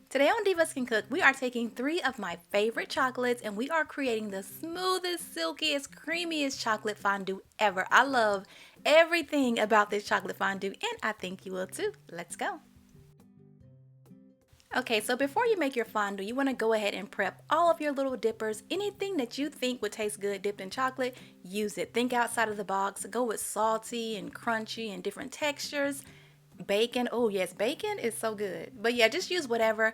Today on Divas Can Cook, we are taking 3 of my favorite chocolates and we are creating the smoothest, silkiest, creamiest chocolate fondue ever. I love everything about this chocolate fondue and I think you will too. Let's go. Okay, so before you make your fondue, you want to go ahead and prep all of your little dippers. Anything that you think would taste good dipped in chocolate, use it. Think outside of the box. Go with salty and crunchy and different textures. Bacon, oh yes, bacon is so good. But yeah, just use whatever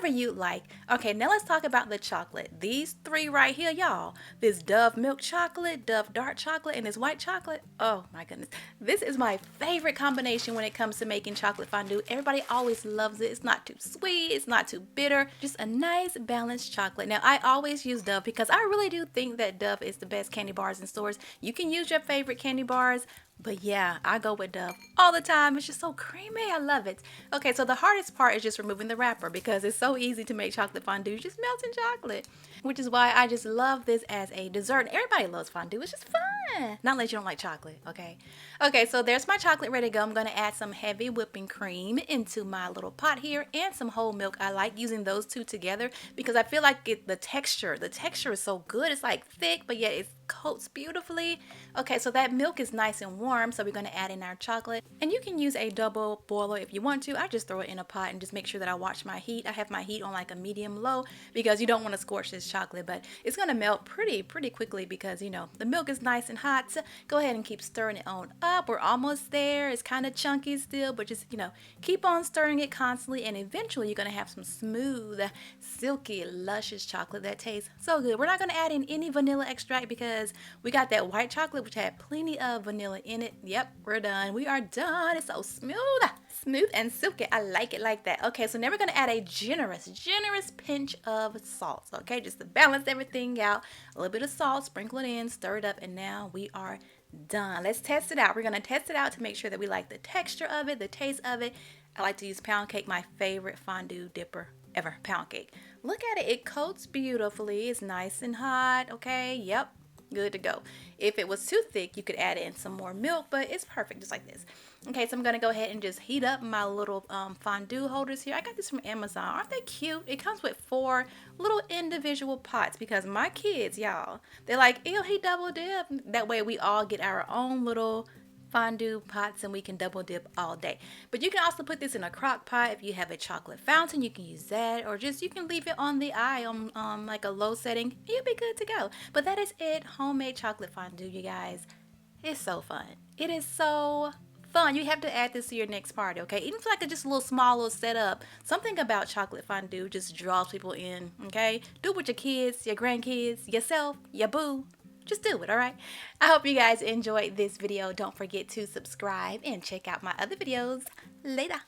you like. Okay, now let's talk about the chocolate. These 3 right here, y'all. This Dove milk chocolate, Dove dark chocolate, and this white chocolate. Oh my goodness. This is my favorite combination when it comes to making chocolate fondue. Everybody always loves it. It's not too sweet, it's not too bitter. Just a nice balanced chocolate. Now I always use Dove because I really do think that Dove is the best candy bars in stores. You can use your favorite candy bars, but yeah, I go with Dove all the time. It's just so creamy. I love it. Okay, so the hardest part is just removing the wrapper because it's so easy to make chocolate fondue. Just melting chocolate, which is why I just love this as a dessert. Everybody loves fondue. It's just fun. Not unless you don't like chocolate, okay? Okay, so there's my chocolate ready to go. I'm going to add some heavy whipping cream into my little pot here and some whole milk. I like using those 2 together because I feel like the texture is so good. It's like thick, but yet it coats beautifully. Okay, so that milk is nice and warm, so we're going to add in our chocolate. And you can use a double boiler if you want to. I just throw it in a pot and just make sure that I watch my heat. I have my heat on like a medium low because you don't want to scorch this chocolate, but it's going to melt pretty quickly because, you know, the milk is nice and hot. So go ahead and keep stirring it on up. We're almost there. It's kind of chunky still, but just, you know, keep on stirring it constantly and eventually you're going to have some smooth, silky, luscious chocolate that tastes so good. We're not going to add in any vanilla extract because we got that white chocolate which had plenty of vanilla in it. Yep, we're done. We are done. It's so smooth and silky. I like it like that. Okay, so now we're going to add a generous pinch of salt. Okay, just to balance everything out. A little bit of salt, sprinkle it in, stir it up, and now we are done. Let's test it out. We're going to test it out to make sure that we like the texture of it, the taste of it. I like to use pound cake, my favorite fondue dipper ever, pound cake. Look at it. It coats beautifully. It's nice and hot. Okay, yep, good to go. If it was too thick, you could add in some more milk, but it's perfect just like this. Okay, so I'm going to go ahead and just heat up my little fondue holders here. I got this from Amazon. Aren't they cute? It comes with 4 little individual pots because my kids, y'all, they're like, ew, he double dip. That way we all get our own little fondue pots and we can double dip all day. But you can also put this in a crock pot. If you have a chocolate fountain, you can use that, or just you can leave it on the eye on like a low setting. You'll be good to go. But that is it. Homemade chocolate fondue, you guys. It's so fun. It is so fun. You have to add this to your next party, okay? Even if like just a little small little setup, something about chocolate fondue just draws people in, okay? Do it with your kids, your grandkids, yourself, your boo. Just do it, all right? I hope you guys enjoyed this video. Don't forget to subscribe and check out my other videos. Later.